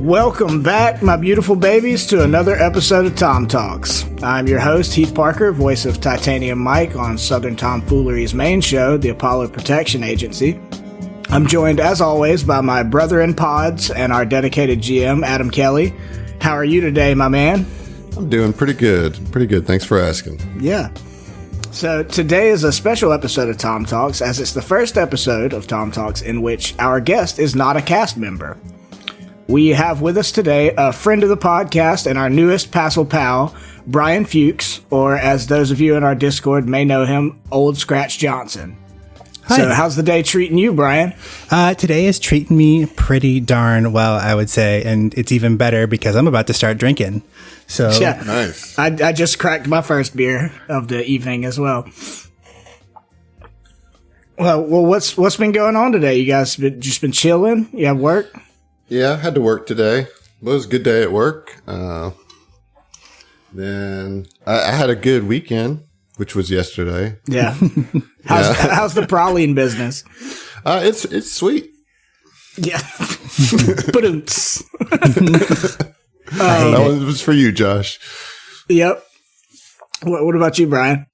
Welcome back, my beautiful babies, to another episode of TOMTalks. I'm your host, Heath Parker, voice of Titanium Mike on Southern Tomfoolery's main show, the Apollo Protection Agency. I'm joined, as always, by my brother in pods and our dedicated GM, Adam Kelly. How are you today, my man? I'm doing pretty good. Pretty good. Thanks for asking. Yeah. So today is a special episode of TOMTalks, as it's the first episode of TOMTalks in which our guest is not a cast member. We have with us today a friend of the podcast and our newest Passel Pal, Brian Fuchs, or as those of you in our Discord may know him, Old Scratch Johnson. Hi. So how's the day treating you, Brian? Today is treating me pretty darn well, I would say, and it's even better because I'm about to start drinking. So yeah, nice. I just cracked my first beer of the evening as well. Well, what's been going on today? You guys just been chilling? You have work? Yeah, I had to work today. It was a good day at work. Then I had a good weekend, which was yesterday. Yeah. How's the praline business? It's sweet. Yeah. That one was for you, Josh. Yep. What about you, Brian?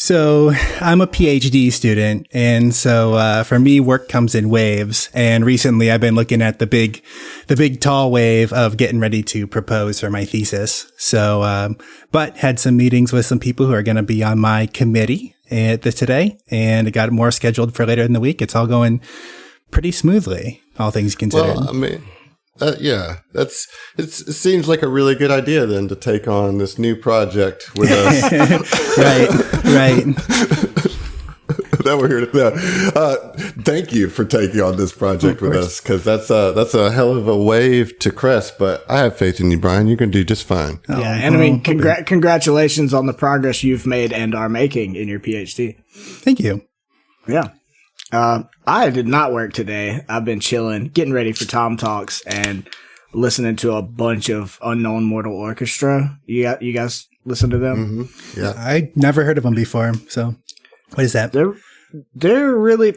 So I'm a PhD student, and so for me, work comes in waves. And recently, I've been looking at the big tall wave of getting ready to propose for my thesis. So, but had some meetings with some people who are going to be on my committee today, and I got more scheduled for later in the week. It's all going pretty smoothly, all things considered. Well, I mean, yeah, it seems like a really good idea then to take on this new project with us. Right. That we're here to thank you for taking on this project with us, because that's a hell of a wave to crest. But I have faith in you, Brian. You're going to do just fine. Yeah, and I mean, congratulations on the progress you've made and are making in your PhD. Thank you. Yeah. I did not work today. I've been chilling, getting ready for TOMTalks and listening to a bunch of Unknown Mortal Orchestra. You guys listen to them? Mm-hmm. Yeah. I never heard of them before. So what is that? They're really,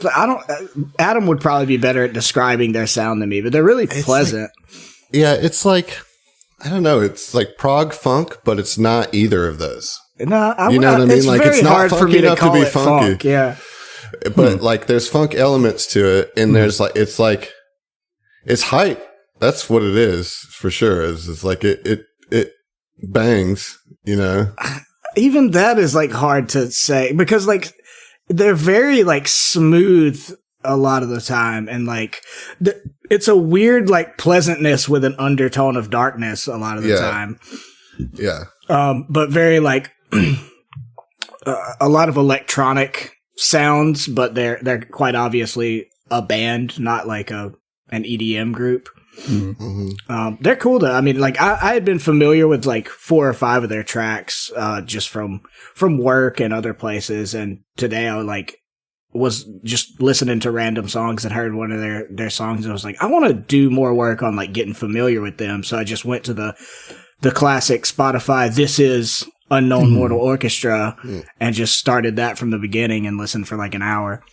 Adam would probably be better at describing their sound than me, but they're really pleasant. It's like, I don't know. It's like prog funk, but it's not either of those. No, you know what I mean? It's like, very it's not hard for me to call it funky. funk. Yeah. But like, there's funk elements to it, and there's it's hype. That's what it is for sure. It's like it bangs, you know. Even that is like hard to say because like they're very like smooth a lot of the time, and like it's a weird like pleasantness with an undertone of darkness a lot of the time. Yeah. But very like a lot of electronic sounds, but they're quite obviously a band, not like an EDM group. Mm-hmm. They're cool though. I mean, like I had been familiar with like 4 or 5 of their tracks, just from work and other places. And today I was just listening to random songs and heard one of their songs. And I was like, I want to do more work on like getting familiar with them. So I just went to the classic Spotify. This is Unknown Mortal Orchestra, and just started that from the beginning and listened for like an hour.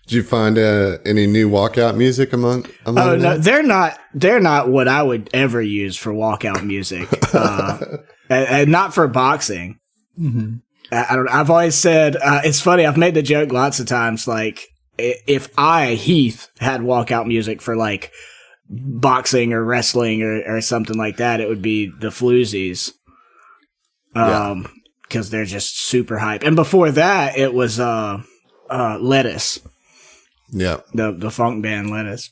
Did you find any new walkout music among no, that? they're not what I would ever use for walkout music, and not for boxing. Mm-hmm. I've always said it's funny. I've made the joke lots of times. Like if I, Heath, had walkout music for like boxing or wrestling or something like that, it would be the Floozies. Because they're just super hype. And before that, it was Lettuce. Yeah. The funk band Lettuce.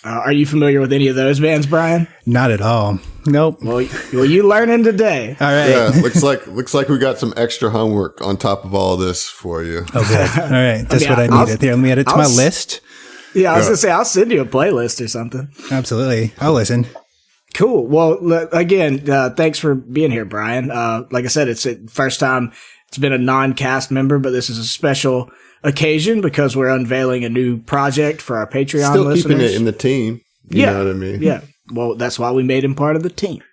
Are you familiar with any of those bands, Brian? Not at all. Nope. Well, you learning today. All right. Yeah, looks like we got some extra homework on top of all this for you. Oh, good. All right. That's what I needed. Here, let me add it to my list. Yeah, I was going to say, I'll send you a playlist or something. Absolutely. I'll listen. Cool. Well, again, thanks for being here, Brian. Like I said, it's the first time it's been a non-cast member, but this is a special occasion because we're unveiling a new project for our Patreon Still listeners. Keeping it in the team. You know what I mean? Yeah. Well, that's why we made him part of the team.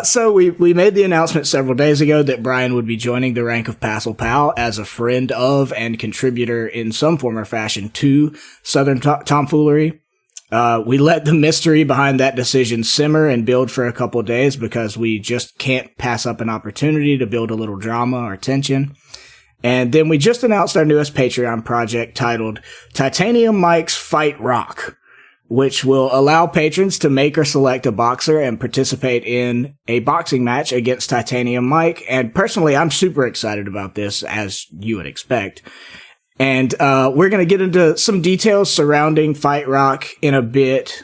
So we made the announcement several days ago that Brian would be joining the rank of Passel Pal as a friend of and contributor in some form or fashion to Southern Tomfoolery. We let the mystery behind that decision simmer and build for a couple of days because we just can't pass up an opportunity to build a little drama or tension. And then we just announced our newest Patreon project titled Titanium Mics Fight Rock, which will allow patrons to make or select a boxer and participate in a boxing match against Titanium Mike. And personally, I'm super excited about this, as you would expect. And we're going to get into some details surrounding Fight Rock in a bit.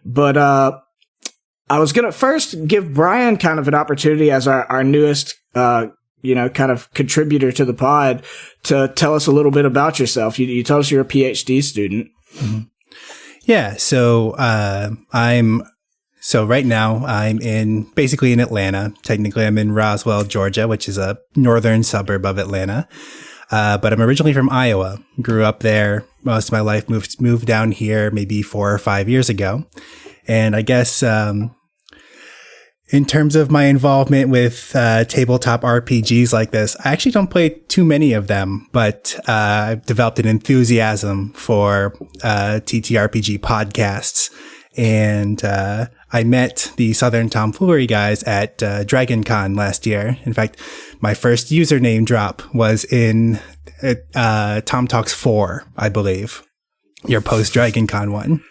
But I was going to first give Brian kind of an opportunity as our newest, kind of contributor to the pod to tell us a little bit about yourself. You told us you're a PhD student. Mm-hmm. Yeah, so right now I'm basically in Atlanta. Technically, I'm in Roswell, Georgia, which is a northern suburb of Atlanta. But I'm originally from Iowa. Grew up there most of my life. Moved down here maybe 4 or 5 years ago. And I guess in terms of my involvement with tabletop RPGs like this, I actually don't play too many of them, but I've developed an enthusiasm for TTRPG podcasts. And I met the Southern Tomfoolery guys at Dragon Con last year. In fact, my first username drop was in TOMTalks 4, I believe, your post-Dragon Con one.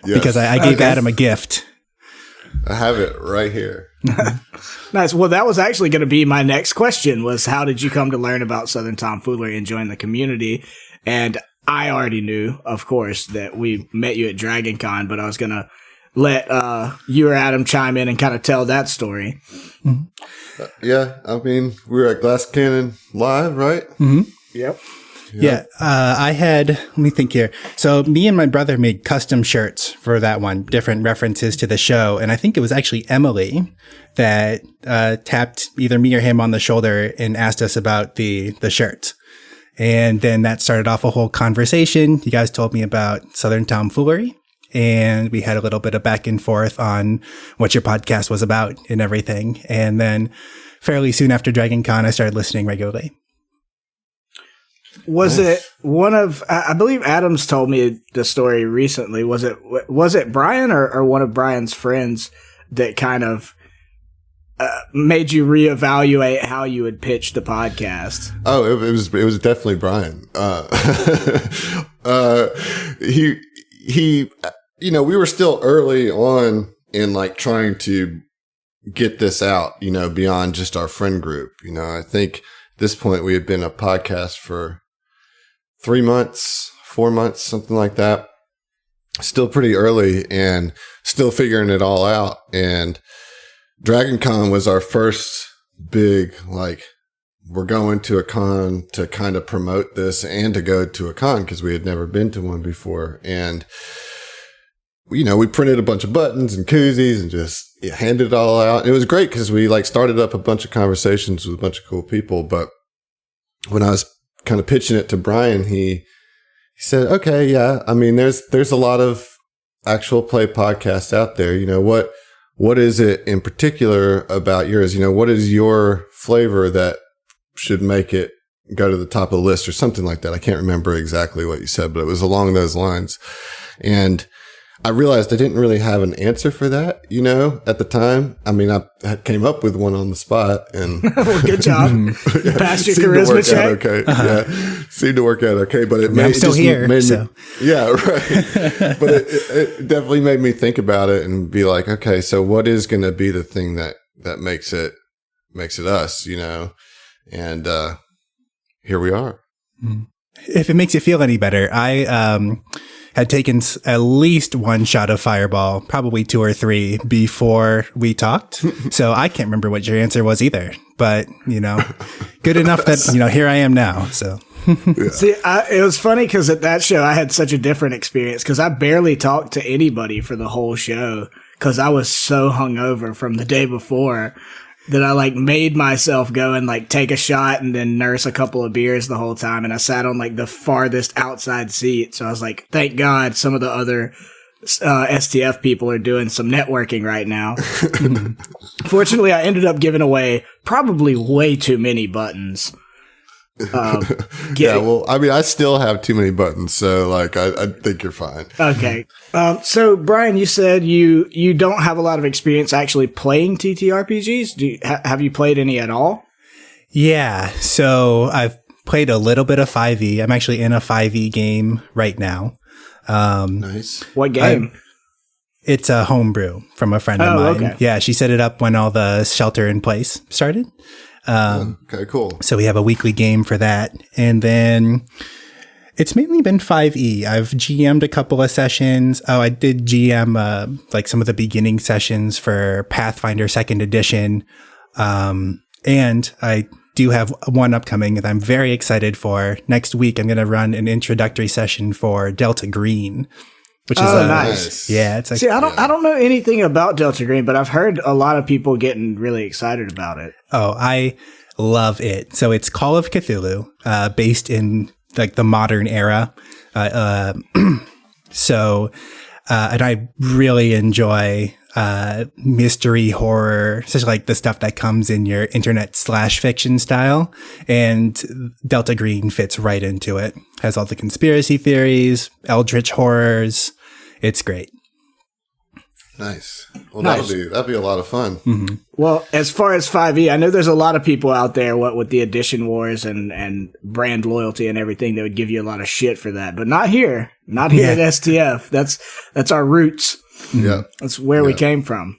Yes. Because I gave Adam a gift. I have it right here. Nice. Well, that was actually going to be my next question, was how did you come to learn about Southern Tomfoolery and join the community? And I already knew, of course, that we met you at Dragon Con, but I was going to let you or Adam chime in and kind of tell that story. Mm-hmm. Yeah, I mean, we were at Glass Cannon Live, right? Mm-hmm. Yep. Yeah, let me think here. So me and my brother made custom shirts for that one, different references to the show. And I think it was actually Emily that tapped either me or him on the shoulder and asked us about the shirts. And then that started off a whole conversation. You guys told me about Southern Tomfoolery, and we had a little bit of back and forth on what your podcast was about and everything. And then fairly soon after Dragon Con, I started listening regularly. Was it one of, I believe Adams told me the story recently. Was it Brian or one of Brian's friends that kind of made you reevaluate how you would pitch the podcast? Oh, it was definitely Brian. He, we were still early on in like trying to get this out, beyond just our friend group. I think at this point we had been a podcast for 3 months, 4 months, something like that. Still pretty early and still figuring it all out. And Dragon Con was our first big, we're going to a con to kind of promote this and to go to a con because we had never been to one before. And, we printed a bunch of buttons and koozies and just handed it all out. It was great because we started up a bunch of conversations with a bunch of cool people. But when I was kind of pitching it to Brian, he said, okay, yeah, I mean, there's a lot of actual play podcasts out there. What is it in particular about yours? What is your flavor that should make it go to the top of the list or something like that? I can't remember exactly what you said, but it was along those lines. And I realized I didn't really have an answer for that, at the time. I mean, I came up with one on the spot and well, good job. You passed your charisma check. Okay. Uh-huh. Yeah. Seemed to work out okay, but I'm still here. Yeah, right. But it definitely made me think about it and be like, okay, so what is going to be the thing that makes it us, And here we are. If it makes you feel any better, I had taken at least one shot of Fireball, probably 2 or 3 before we talked. So I can't remember what your answer was either, but good enough that, here I am now. So yeah. See, it was funny because at that show I had such a different experience because I barely talked to anybody for the whole show because I was so hungover from the day before that I made myself go and take a shot and then nurse a couple of beers the whole time. And I sat on the farthest outside seat. So I was like, thank God some of the other STF people are doing some networking right now. Fortunately, I ended up giving away probably way too many buttons. Yeah, well, I mean, I still have too many buttons, so like, I think you're fine. Okay. So Brian, you said you don't have a lot of experience actually playing TTRPGs. Have you played any at all? Yeah. So I've played a little bit of 5e. I'm actually in a 5e game right now. Nice. What game? It's a homebrew from a friend of mine. Okay. Yeah, she set it up when all the shelter in place started. Okay, cool. So we have a weekly game for that. And then it's mainly been 5e. I've GM'd a couple of sessions. Oh, I did GM like some of the beginning sessions for Pathfinder 2nd edition. And I do have one upcoming that I'm very excited for. Next week, I'm going to run an introductory session for Delta Green. Which is nice. Yeah, it's like, see, I don't know anything about Delta Green, but I've heard a lot of people getting really excited about it. Oh, I love it. So it's Call of Cthulhu, based in like the modern era. So I really enjoy mystery horror, especially like the stuff that comes in your internet /fiction style. And Delta Green fits right into it. Has all the conspiracy theories, eldritch horrors. It's great. Nice. Well, Nice. that'd be a lot of fun. Mm-hmm. Well, as far as 5e, I know there's a lot of people out there, what with the edition wars and brand loyalty and everything, that would give you a lot of shit for that. But not here. Not here at STF. That's our roots. Yeah. That's where we came from.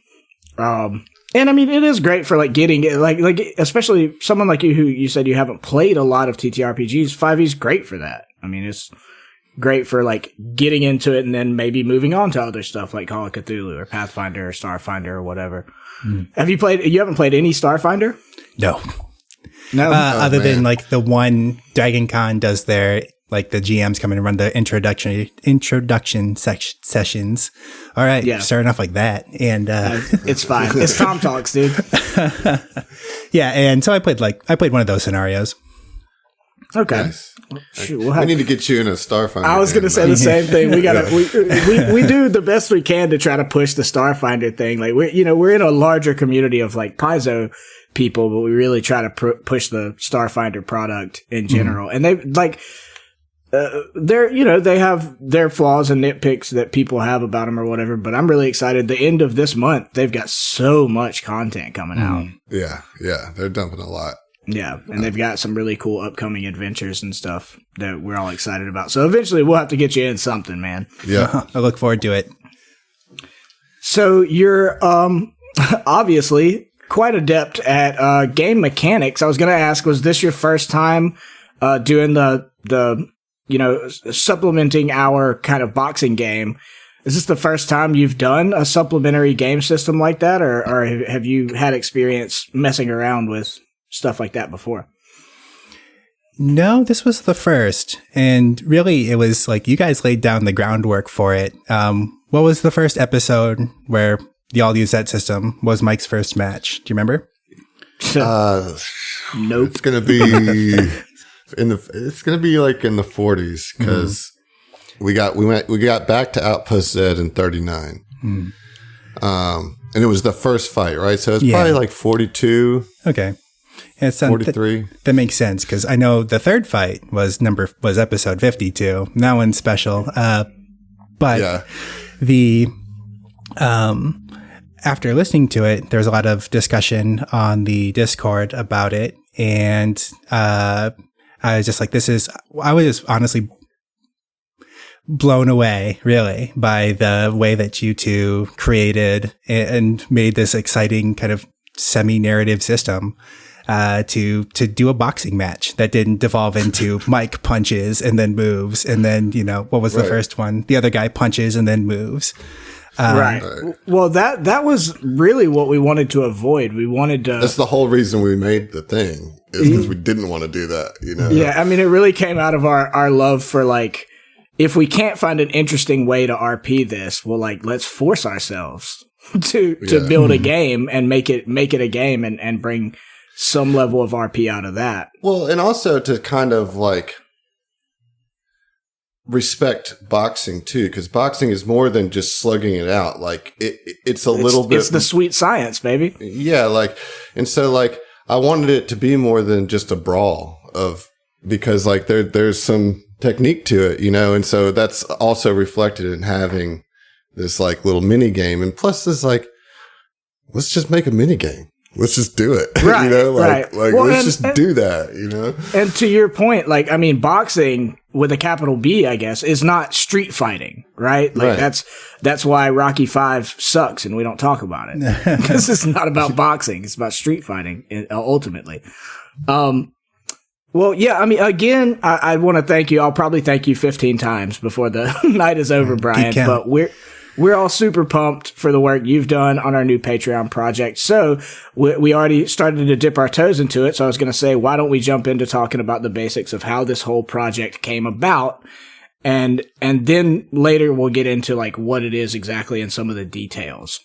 And I mean, it is great for like getting it, like especially someone like you who you said you haven't played a lot of TTRPGs. 5e is great for that. I mean, it's great for like getting into it and then maybe moving on to other stuff like Call of Cthulhu or Pathfinder or Starfinder or whatever. Have you played? You haven't played any Starfinder? No. No. Other than like the one Dragon Con does their, like the GMs come in and run the introduction sessions. All right. Yeah. Starting off like that. And, it's fine. It's TOMTalks, dude. yeah. And so I played one of those scenarios. Okay. Nice. Shoot, We need to get you in a Starfinder. I was going to say the same thing. We got we do the best we can to try to push the Starfinder thing. Like we're in a larger community of like Paizo people, but we really try to push the Starfinder product in general. And they like they have their flaws and nitpicks that people have about them or whatever, but I'm really excited. The end of this month, they've got so much content coming out. Yeah. They're dumping a lot. Yeah, and they've got some really cool upcoming adventures and stuff that we're all excited about. So eventually we'll have to get you in something, man. Yeah. I look forward to it. So you're obviously quite adept at game mechanics. I was going to ask, was this your first time doing the supplementing our kind of boxing game? Is this the first time you've done a supplementary game system like that, or have you had experience messing around with stuff like that before? No, this was the first. And really, it was like you guys laid down the groundwork for it. What was the first episode where y'all used that system? Was Mike's first match? Do you remember? Nope. It's gonna be it's gonna be like in the 40s because we got back to Outpost Z in 39. And it was the first fight, right? So it's probably like 42. Okay. And it's 43. That makes sense because I know the third fight was episode 52. That one's special. But the after listening to it, there's a lot of discussion on the Discord about it, and I was just like, I was just honestly blown away, really, by the way that you two created and made this exciting kind of semi-narrative system. To do a boxing match that didn't devolve into Mike punches and then moves. And then, what was the first one? The other guy punches and then moves. Right. Well, that was really what we wanted to avoid. We wanted to. That's the whole reason we made the thing, is because we didn't want to do that, Yeah. I mean, it really came out of our love for like, if we can't find an interesting way to RP this, well, like, let's force ourselves to build a game and make it a game and bring some level of RP out of that. Well, and also to kind of like respect boxing too, because boxing is more than just slugging it out. Like it's a little bit. It's the sweet science, baby. Yeah, like, and so like I wanted it to be more than just a brawl of because like there's some technique to it, and so that's also reflected in having this like little mini game. And plus this like, let's just make a mini game. Let's just do it. Right. Like Well, let's just do that, And to your point, like, I mean, boxing with a capital B, I guess, is not street fighting, right? Like that's why Rocky V sucks and we don't talk about it. Because it's not about boxing. It's about street fighting ultimately. Well, yeah, I mean, again, I want to thank you. I'll probably thank you 15 times before the night is over, Brian. But we're all super pumped for the work you've done on our new Patreon project. So we already started to dip our toes into it. So I was going to say, why don't we jump into talking about the basics of how this whole project came about? And then later we'll get into like what it is exactly and some of the details.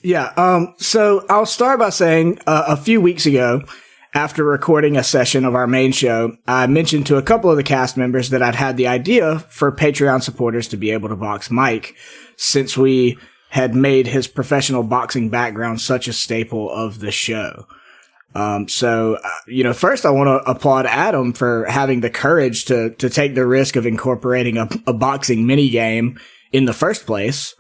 Yeah. So I'll start by saying a few weeks ago, after recording a session of our main show, I mentioned to a couple of the cast members that I'd had the idea for Patreon supporters to be able to box Mike, since we had made his professional boxing background such a staple of the show. So, first I want to applaud Adam for having the courage to take the risk of incorporating a boxing mini game in the first place.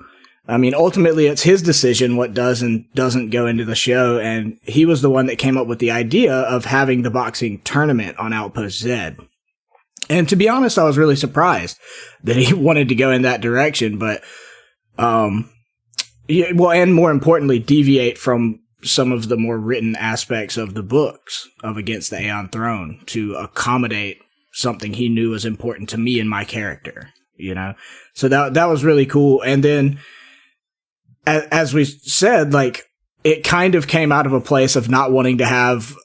I mean, ultimately, it's his decision what does and doesn't go into the show, and he was the one that came up with the idea of having the boxing tournament on Outpost Z. And to be honest, I was really surprised that he wanted to go in that direction, but, and more importantly, deviate from some of the more written aspects of the books of Against the Aeon Throne to accommodate something he knew was important to me and my character, So that was really cool. And then, as we said, like, it kind of came out of a place of not wanting to have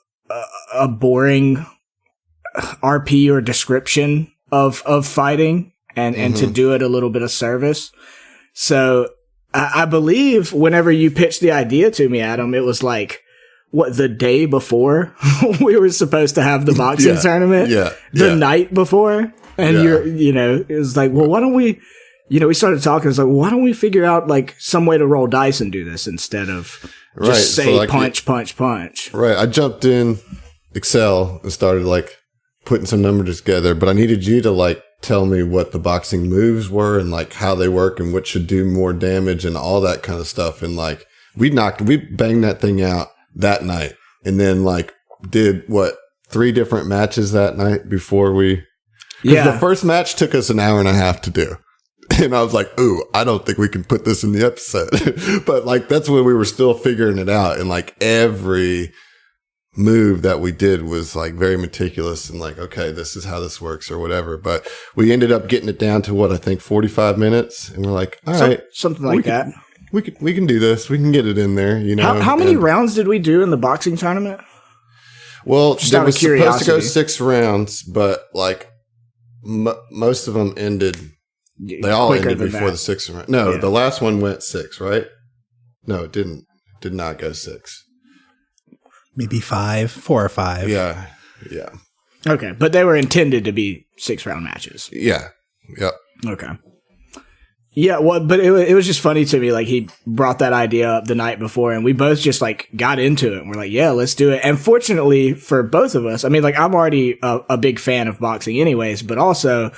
a boring RP or description of fighting and to do it a little bit of service. So I believe whenever you pitched the idea to me, Adam, it was like, the day before we were supposed to have the boxing tournament? The night before? And it was like, well, why don't we... we started talking. It's like, why don't we figure out like some way to roll dice and do this instead of just say punch. Right. I jumped in Excel and started like putting some numbers together, but I needed you to like tell me what the boxing moves were and like how they work and what should do more damage and all that kind of stuff. And like we banged that thing out that night and then like did 3 different matches that night before we, the first match took us an hour and a half to do. And I was like, ooh, I don't think we can put this in the episode. But like, that's when we were still figuring it out. And like every move that we did was like very meticulous and like, okay, this is how this works or whatever. But we ended up getting it down to I think 45 minutes. And we're like, all right. Something like that. We can do this. We can get it in there, How many rounds did we do in the boxing tournament? Well, there was supposed to go 6 rounds, but like most of them ended... They all ended before the 6th round. No, the last one went 6, right? No, it didn't. Did not go 6. Maybe 4 or 5. Yeah. Okay, but they were intended to be 6-round matches. Yeah. Yep. Okay. Yeah, well, but it was just funny to me. Like, he brought that idea up the night before, and we both just like got into it. And we're like, yeah, let's do it. And fortunately for both of us, I mean, like, I'm already a big fan of boxing, anyways, but also.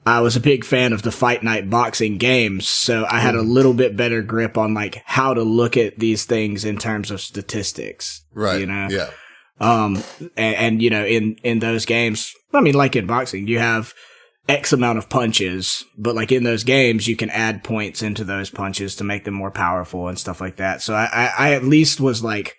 I was a big fan of the Fight Night boxing games, so I had a little bit better grip on like how to look at these things in terms of statistics. Right. Yeah. And in those games, I mean, like in boxing, you have X amount of punches, but like in those games, you can add points into those punches to make them more powerful and stuff like that. So I at least was like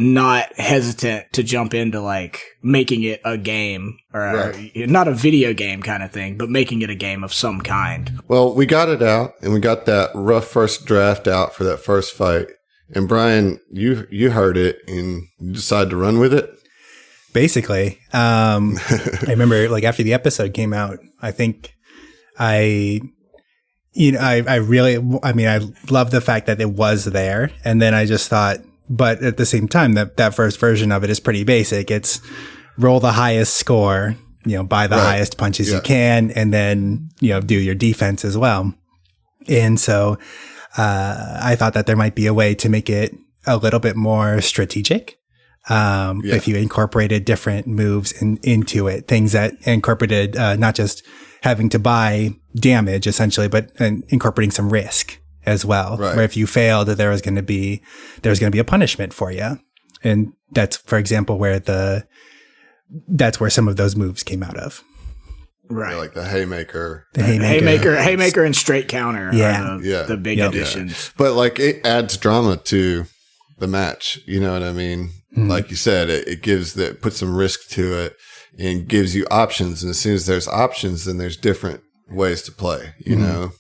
not hesitant to jump into like making it a game or not a video game kind of thing, but making it a game of some kind. Well, we got it out and we got that rough first draft out for that first fight. And Brian, you heard it and you decided to run with it. Basically. I remember like after the episode came out, I think I love the fact that it was there. And then I just thought, but at the same time, that first version of it is pretty basic. It's roll the highest score, buy the highest punches you can, and then, do your defense as well. And so, I thought that there might be a way to make it a little bit more strategic. If you incorporated different moves into it, things that incorporated, not just having to buy damage essentially, but incorporating some risk as well. Right. Where if you failed, there was going to be a punishment for you. And that's, for example, that's where some of those moves came out of. Right. Like the haymaker. Haymaker and straight counter. Yeah. Are the big additions. Yeah. But like it adds drama to the match. You know what I mean? Mm-hmm. Like you said, it puts some risk to it and gives you options. And as soon as there's options, then there's different ways to play, you know?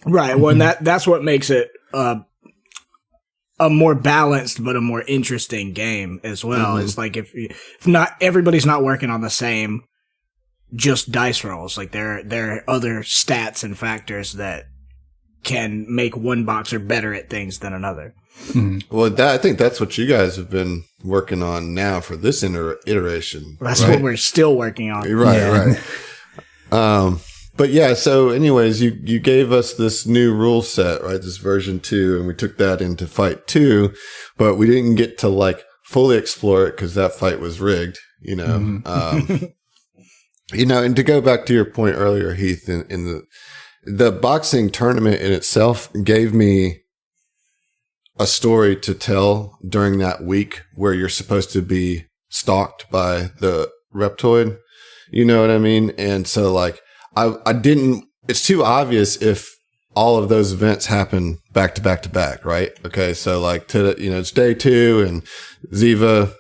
Right. Well, and that's what makes it a more balanced but a more interesting game as well. It's like if not everybody's not working on the same just dice rolls. Like there are other stats and factors that can make one boxer better at things than another. Mm-hmm. Well, I think that's what you guys have been working on now for this iteration. That's what we're still working on. Right. But yeah, so anyways, you gave us this new rule set, right? This version 2, and we took that into fight 2, but we didn't get to like fully explore it because that fight was rigged, you know? You know, and to go back to your point earlier, Heath, in the boxing tournament in itself gave me a story to tell during that week where you're supposed to be stalked by the Reptoid. You know what I mean? And so like, I didn't, it's too obvious if all of those events happen back to back to back, right? Okay. So like it's day 2 and Ziva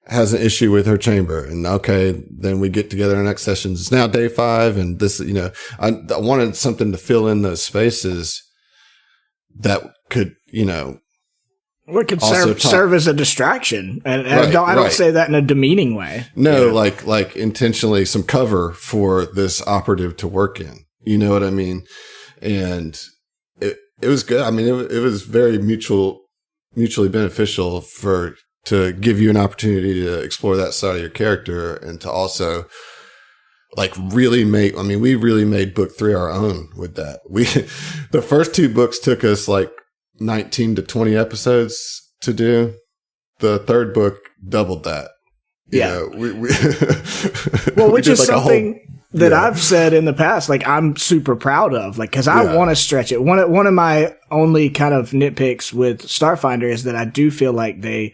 has an issue with her chamber, and okay, then we get together in the next session. It's now day 5, and this, you know, I wanted something to fill in those spaces that could, you know, or it could serve as a distraction, and I don't say that in a demeaning way. No, like intentionally some cover for this operative to work in. You know what I mean? And it was good. I mean, it was very mutually beneficial to give you an opportunity to explore that side of your character, and to also like really we really made book 3 our own with that. The first 2 books took us like 19 to 20 episodes to do. The third book doubled that. You know, which is something that I've said in the past, like I'm super proud of, like, cause I want to stretch it. One of my only kind of nitpicks with Starfinder is that I do feel like they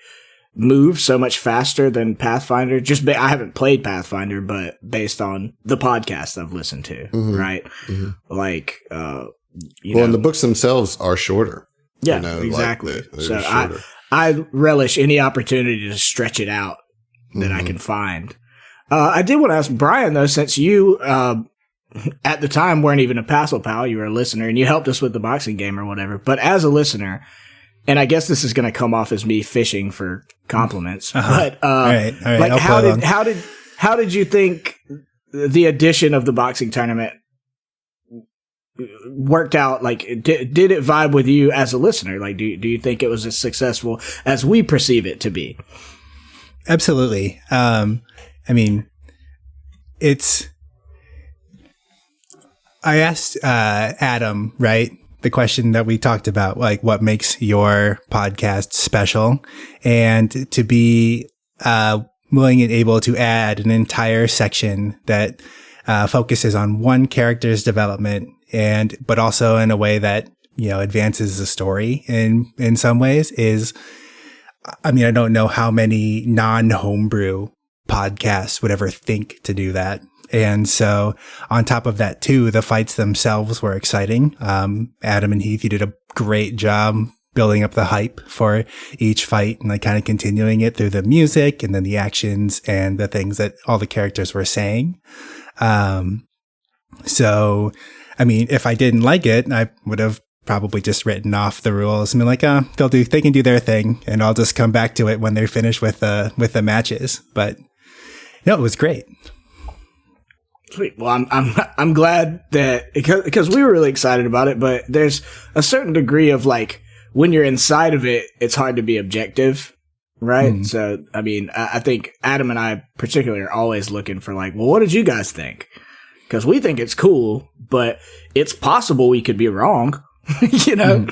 move so much faster than Pathfinder. I haven't played Pathfinder, but based on the podcast I've listened to, right? Mm-hmm. Like, and the books themselves are shorter. Yeah, exactly. So I relish any opportunity to stretch it out that I can find. I did want to ask Brian, though, since you, at the time, weren't even a Passel Pal, you were a listener, and you helped us with the boxing game or whatever, but as a listener, and I guess this is going to come off as me fishing for compliments, but all right. Like, how did you think the addition of the boxing tournament worked out? Like, did it vibe with you as a listener? Like, do you think it was as successful as we perceive it to be? Absolutely. I mean, I asked Adam, right, the question that we talked about, like what makes your podcast special, and to be willing and able to add an entire section that focuses on one character's development, but also in a way that, you know, advances the story in some ways is, I mean, I don't know how many non-homebrew podcasts would ever think to do that. And so on top of that too, the fights themselves were exciting. Adam and Heath, you did a great job building up the hype for each fight and like kind of continuing it through the music and then the actions and the things that all the characters were saying. So, I mean, if I didn't like it, I would have probably just written off the rules and been like, they can do their thing, and I'll just come back to it when they're finished with the matches. But no, it was great. Sweet. Well, I'm glad that, because we were really excited about it, but there's a certain degree of like, when you're inside of it, it's hard to be objective, right? Mm. So, I mean, I think Adam and I particularly are always looking for like, well, what did you guys think? Because we think it's cool, but it's possible we could be wrong, you know?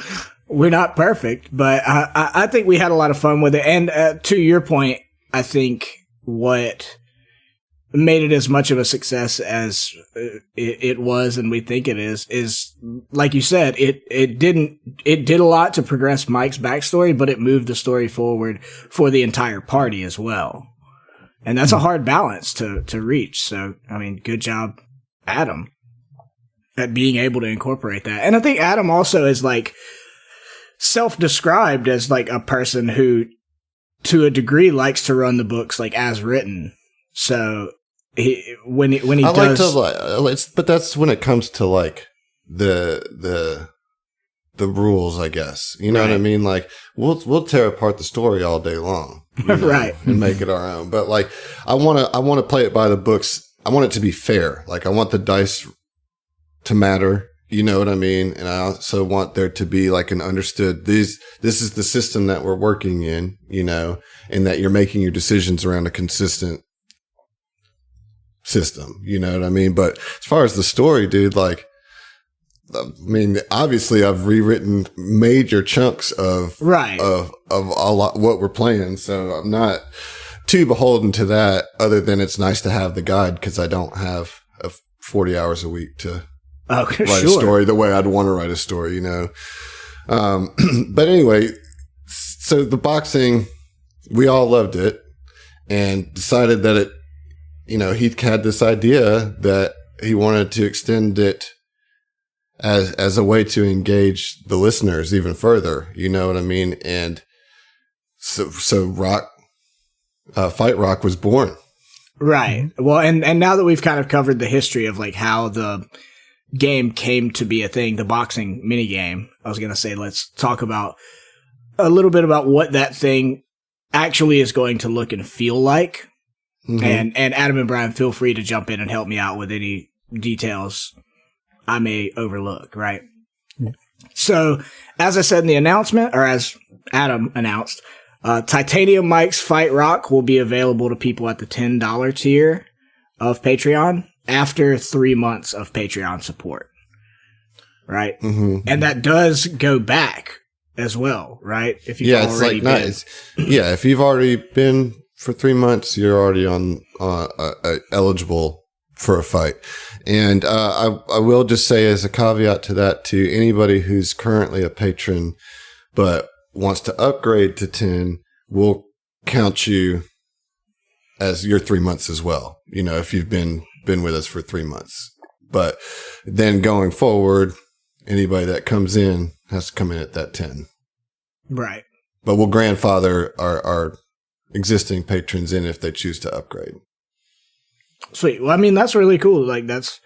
we're not perfect, but I think we had a lot of fun with it. And to your point, I think what made it as much of a success as it was and we think it is like you said, it did a lot to progress Mike's backstory, but it moved the story forward for the entire party as well. And that's a hard balance to reach. So, I mean, good job, Adam, at being able to incorporate that. And I think Adam also is like self-described as like a person who, to a degree, likes to run the books like as written. So when he I does, like to, but that's when it comes to like the rules, I guess. You know Right. what I mean? Like we'll tear apart the story all day long, you know, Right. and make it our own. But like I want to play it by the books. I want it to be fair. Like I want the dice to matter. You know what I mean? And I also want there to be like an understood, this is the system that we're working in, you know, and that you're making your decisions around a consistent system. You know what I mean? But as far as the story, dude, like, I mean, obviously I've rewritten major chunks of a lot, what we're playing. So I'm not too beholden to that, other than it's nice to have the guide, because I don't have 40 hours a week to write a story the way I'd want to write a story, you know? But anyway, so the boxing, we all loved it and decided that he had this idea that he wanted to extend it as a way to engage the listeners even further. You know what I mean? And so Fight Rock was born. Right. Well, and now that we've kind of covered the history of like how the game came to be a thing, the boxing mini game, I was going to say, let's talk about a little bit about what that thing actually is going to look and feel like. Mm-hmm. And Adam and Brian, feel free to jump in and help me out with any details I may overlook, right? Yeah. So, as I said in the announcement, or as Adam announced, Titanium Mike's Fight Rock will be available to people at the $10 tier of Patreon after 3 months of Patreon support, right? Mm-hmm. And that does go back as well, right? If you've already been. Nice. Yeah, if you've already been for 3 months, you're already eligible for a fight. And I will just say, as a caveat to that, to anybody who's currently a patron but wants to upgrade to 10, we'll count you as your 3 months as well, you know, if you've been with us for 3 months. But then going forward, anybody that comes in has to come in at that 10. Right. But we'll grandfather our existing patrons in if they choose to upgrade. Sweet. Well, I mean, that's really cool. Like, that's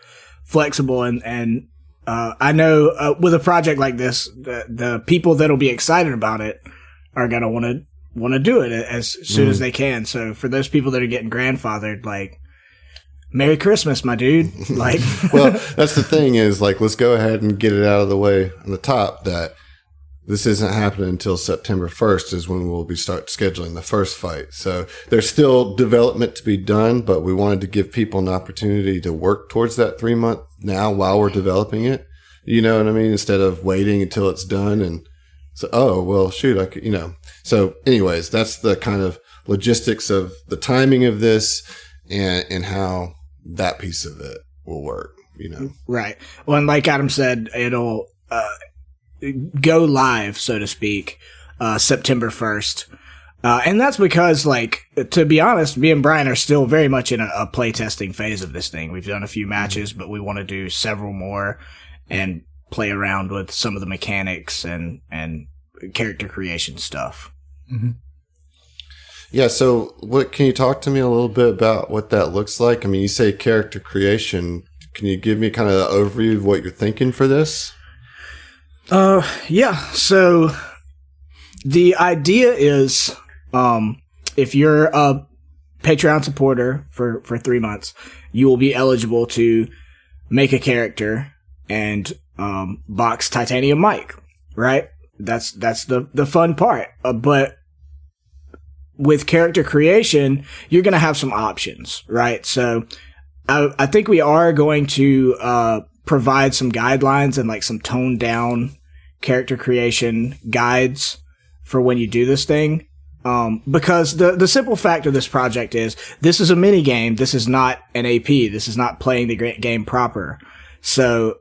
flexible. And I know with a project like this, the people that'll be excited about it are going to want to do it as soon as they can. So for those people that are getting grandfathered, like, Merry Christmas, my dude. Like, well, that's the thing is, like, let's go ahead and get it out of the way on the top that this isn't happening until September 1st is when we'll start scheduling the first fight. So there's still development to be done, but we wanted to give people an opportunity to work towards that 3 month now while we're developing it. You know what I mean? Instead of waiting until it's done and so, oh, well, shoot, I could, you know. So anyways, that's the kind of logistics of the timing of this and how that piece of it will work, you know? Right. Well, and like Adam said, it'll go live, so to speak, September 1st. And that's because, like, to be honest, me and Brian are still very much in a playtesting phase of this thing. We've done a few matches, but we want to do several more and play around with some of the mechanics and character creation stuff. Mm-hmm. Yeah, so can you talk to me a little bit about what that looks like? I mean, you say character creation. Can you give me kind of an overview of what you're thinking for this? Yeah. So the idea is, if you're a Patreon supporter for 3 months, you will be eligible to make a character and, box Titanium Mike, right? That's the fun part. But with character creation, you're going to have some options, right? So I think we are going to, provide some guidelines and like some toned down character creation guides for when you do this thing. Because the simple fact of this project is this is a mini game. This is not an AP. This is not playing the game proper. So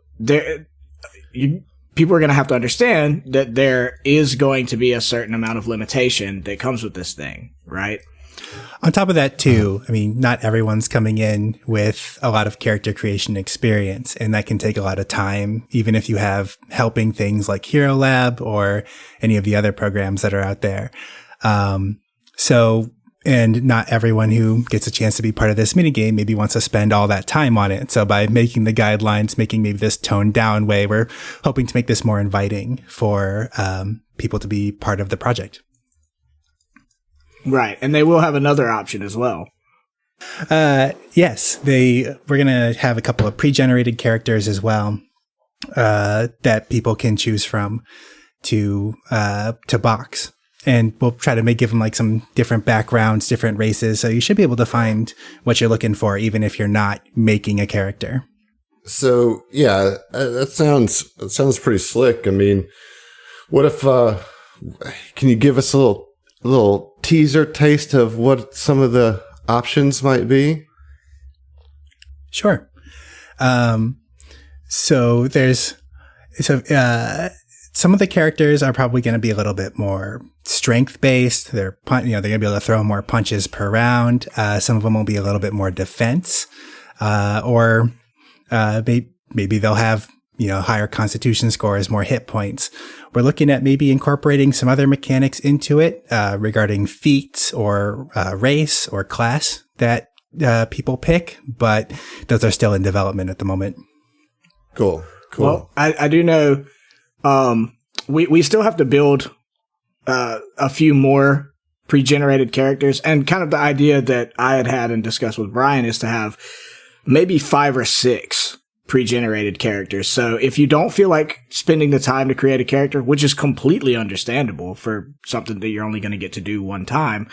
people are going to have to understand that there is going to be a certain amount of limitation that comes with this thing, right? On top of that, too, I mean, not everyone's coming in with a lot of character creation experience, and that can take a lot of time, even if you have helping things like Hero Lab or any of the other programs that are out there. And not everyone who gets a chance to be part of this minigame maybe wants to spend all that time on it. So by making the guidelines, making maybe this toned down way, we're hoping to make this more inviting for people to be part of the project. Right. And they will have another option as well. Yes, we're going to have a couple of pre-generated characters as well, that people can choose from to box. And we'll try to give them like some different backgrounds, different races. So you should be able to find what you're looking for, even if you're not making a character. So yeah, that sounds pretty slick. I mean, what if, can you give us a little teaser taste of what some of the options might be? Sure. So some of the characters are probably going to be a little bit more strength based. They're going to be able to throw more punches per round. Some of them will be a little bit more defense, or maybe they'll have higher constitution scores, more hit points. We're looking at maybe incorporating some other mechanics into it regarding feats or race or class that people pick, but those are still in development at the moment. Cool. Well, I do know we still have to build a few more pre-generated characters, and kind of the idea that I had and discussed with Brian is to have maybe 5 or 6 pre-generated characters. So if you don't feel like spending the time to create a character, which is completely understandable for something that you're only going to get to do one time,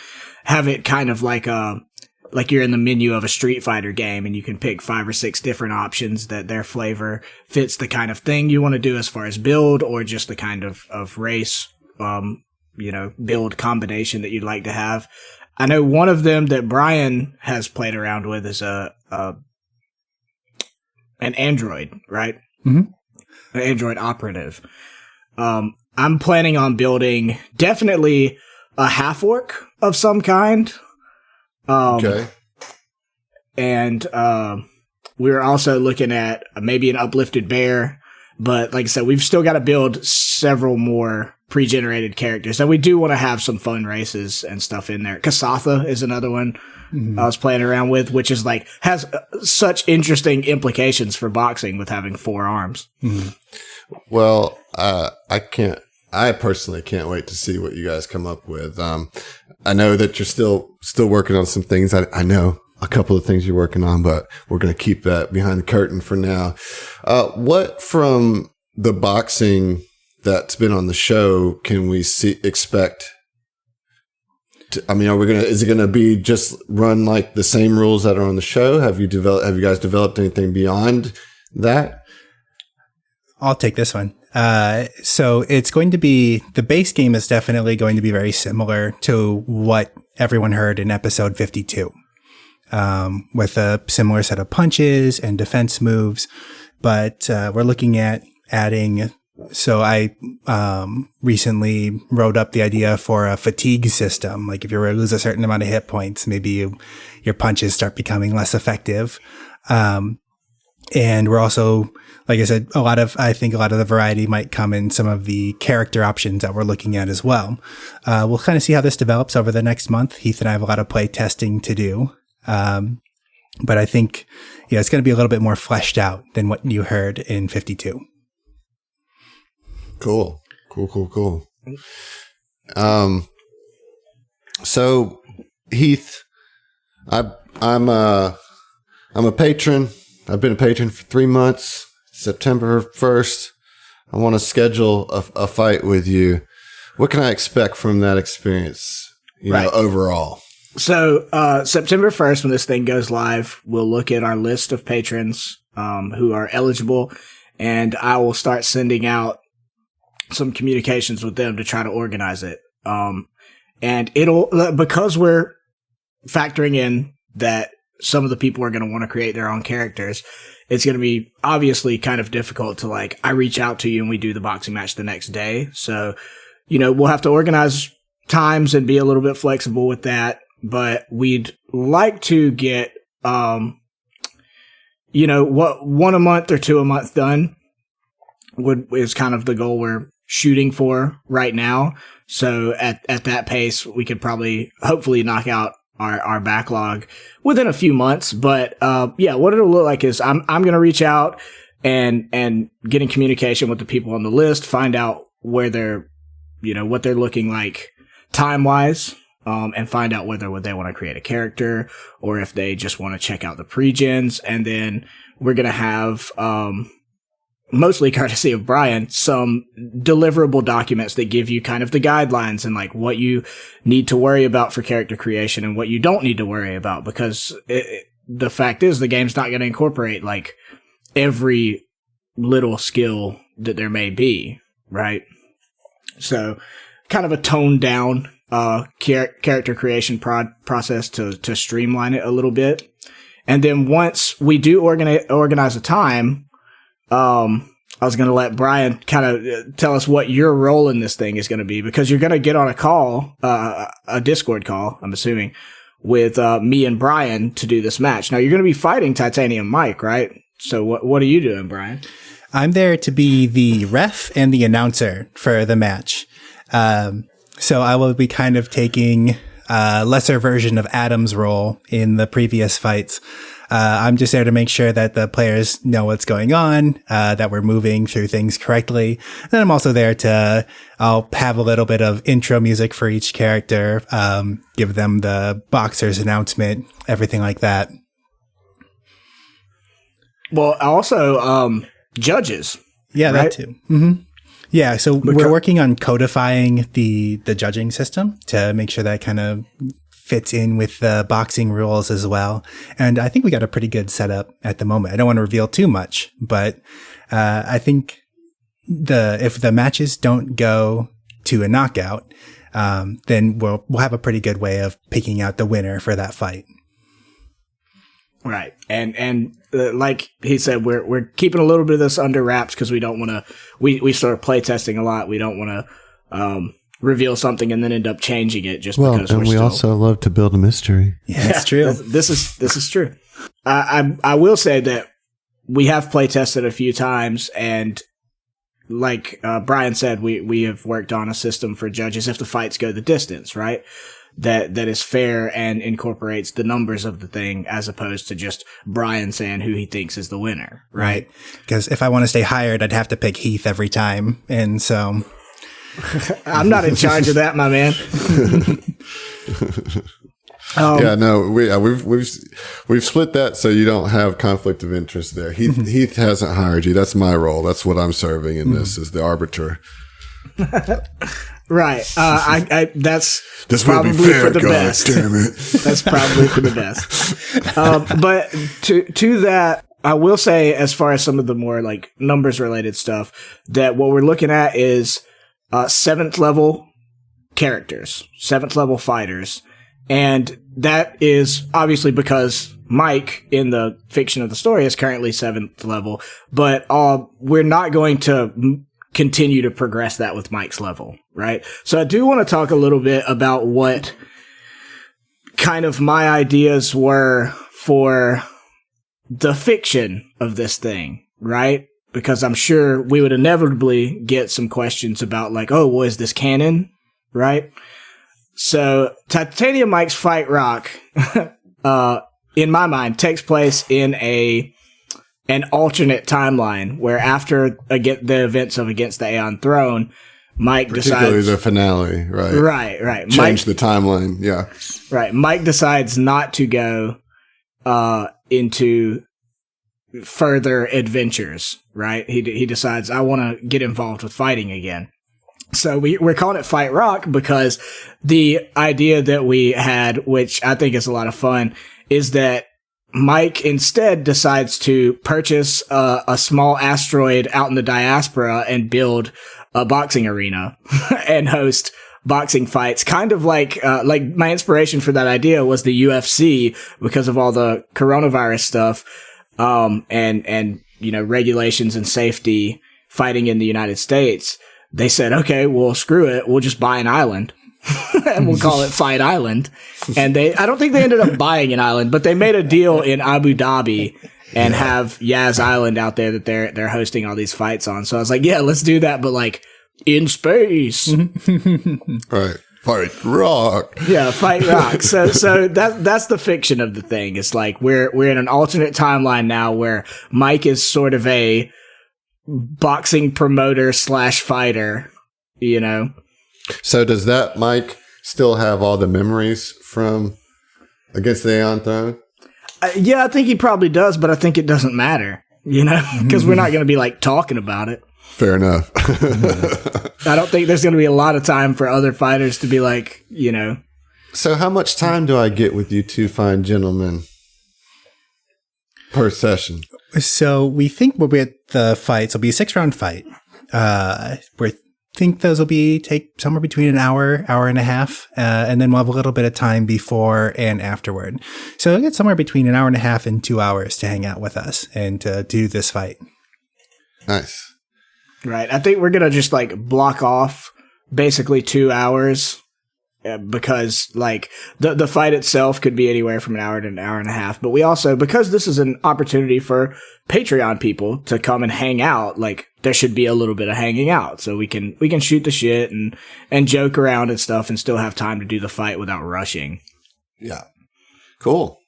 have it kind of like you're in the menu of a Street Fighter game and you can pick 5 or 6 different options that their flavor fits the kind of thing you want to do as far as build, or just the kind of race, build combination that you'd like to have. I know one of them that Brian has played around with is an android, right? Mm-hmm. An android operative. I'm planning on building definitely a half orc of some kind. Okay. And we're also looking at maybe an uplifted bear. But like I said, we've still got to build several more pre-generated characters. And we do want to have some fun races and stuff in there. Kasatha is another one I was playing around with, which is has such interesting implications for boxing with having 4 arms. Mm-hmm. Well, I personally can't wait to see what you guys come up with. I know that you're still working on some things. I know a couple of things you're working on, but we're going to keep that behind the curtain for now. What from the boxing that's been on the show can we expect? Is it going to be just run like the same rules that are on the show? Have you guys developed anything beyond that? I'll take this one. So it's going to be, the base game is definitely going to be very similar to what everyone heard in episode 52, with a similar set of punches and defense moves. But we're looking at adding, so I recently wrote up the idea for a fatigue system. Like if you lose a certain amount of hit points, maybe your punches start becoming less effective. And we're also, like I said, I think a lot of the variety might come in some of the character options that we're looking at as well. We'll kind of see how this develops over the next month. Heath and I have a lot of play testing to do. But I think, it's going to be a little bit more fleshed out than what you heard in 52. Cool. So Heath, I'm a patron. I've been a patron for 3 months. September 1st, I want to schedule a fight with you. What can I expect from that experience, overall? So, September 1st, when this thing goes live, we'll look at our list of patrons, who are eligible, and I will start sending out some communications with them to try to organize it. And because we're factoring in that some of the people are going to want to create their own characters, it's going to be obviously kind of difficult to like, I reach out to you and we do the boxing match the next day. So, we'll have to organize times and be a little bit flexible with that, but we'd like to get, what 1 a month or 2 a month done is kind of the goal we're shooting for right now. So at that pace, we could hopefully knock out our backlog within a few months. But, what it'll look like is I'm going to reach out and get in communication with the people on the list, find out where they're, what they're looking like time wise, and find out whether they want to create a character or if they just want to check out the pre-gens. And then we're going to have, mostly courtesy of Brian, some deliverable documents that give you kind of the guidelines and like what you need to worry about for character creation and what you don't need to worry about, because the fact is the game's not going to incorporate like every little skill that there may be, right? So kind of a toned down character creation process to streamline it a little bit. And then once we do organize a time, I was going to let Brian kind of tell us what your role in this thing is going to be, because you're going to get on a call, a Discord call, I'm assuming, with me and Brian to do this match. Now, you're going to be fighting Titanium Mike, right? So what are you doing, Brian? I'm there to be the ref and the announcer for the match. So I will be kind of taking a lesser version of Adam's role in the previous fights. I'm just there to make sure that the players know what's going on, that we're moving through things correctly. And then I'm also there I'll have a little bit of intro music for each character, give them the boxer's announcement, everything like that. Well, also, judges. Yeah, right? that too. Mm-hmm. Yeah, so we're working on codifying the judging system to make sure that kind of fits in with the boxing rules as well. And I think we got a pretty good setup at the moment. I don't want to reveal too much, but I think if the matches don't go to a knockout, then we'll have a pretty good way of picking out the winner for that fight. Right. And like he said, we're keeping a little bit of this under wraps because we don't want to, we start play testing a lot. We don't want to, reveal something and then end up changing it just because we also love to build a mystery. Yeah, that's true. This is true. I will say that we have play tested a few times, and like Brian said, we have worked on a system for judges if the fights go the distance, right? That is fair and incorporates the numbers of the thing as opposed to just Brian saying who he thinks is the winner, right? Because if I want to stay hired, I'd have to pick Heath every time, and so I'm not in charge of that, my man. We've split that so you don't have conflict of interest there. Heath hasn't hired you. That's my role. That's what I'm serving in this, is the arbiter. Right. That's probably for the God best. Damn it. That's probably for the best. But to that, I will say, as far as some of the more like numbers related stuff, that what we're looking at is 7th level characters, 7th level fighters. And that is obviously because Mike in the fiction of the story is currently 7th level, but we're not going to continue to progress that with Mike's level, right? So I do want to talk a little bit about what kind of my ideas were for the fiction of this thing, right? Because I'm sure we would inevitably get some questions about like, oh, well, is this canon? Right? So Titanium Mike's Fight Rock, in my mind, takes place in an alternate timeline where after the events of Against the Aeon Throne, Mike particularly decides... the finale, right? Right. Change the timeline, yeah. Right. Mike decides not to go into further adventures, right? He decides, I want to get involved with fighting again. So we're calling it Fight Rock because the idea that we had, which I think is a lot of fun, is that Mike instead decides to purchase a small asteroid out in the diaspora and build a boxing arena and host boxing fights. Kind of like my inspiration for that idea was the UFC because of all the coronavirus stuff, and regulations and safety fighting in the United States. They said, okay, well, screw it. We'll just buy an island and we'll call it Fight Island. And I don't think they ended up buying an island, but they made a deal in Abu Dhabi and have Yaz Island out there that they're hosting all these fights on. So I was like, yeah, let's do that, but like in space. Right. Fight rock. Yeah, fight rock. So that's the fiction of the thing. It's like we're in an alternate timeline now where Mike is sort of a boxing promoter / fighter, So does that Mike still have all the memories from Against the Aeon Throne? Yeah, I think he probably does, but I think it doesn't matter, because we're not going to be like talking about it. Fair enough. I don't think there's going to be a lot of time for other fighters to be like, So how much time do I get with you two fine gentlemen per session? So we think we'll be at the fights. It'll be a 6-round fight. We think those will take somewhere between an hour and a half, and then we'll have a little bit of time before and afterward. So we'll get somewhere between an hour and a half and 2 hours to hang out with us and to do this fight. Nice. Right. I think we're going to just like block off basically 2 hours. Because like the fight itself could be anywhere from an hour to an hour and a half, but we also, because this is an opportunity for Patreon people to come and hang out, like there should be a little bit of hanging out so we can shoot the shit and joke around and stuff and still have time to do the fight without rushing. Yeah. Cool.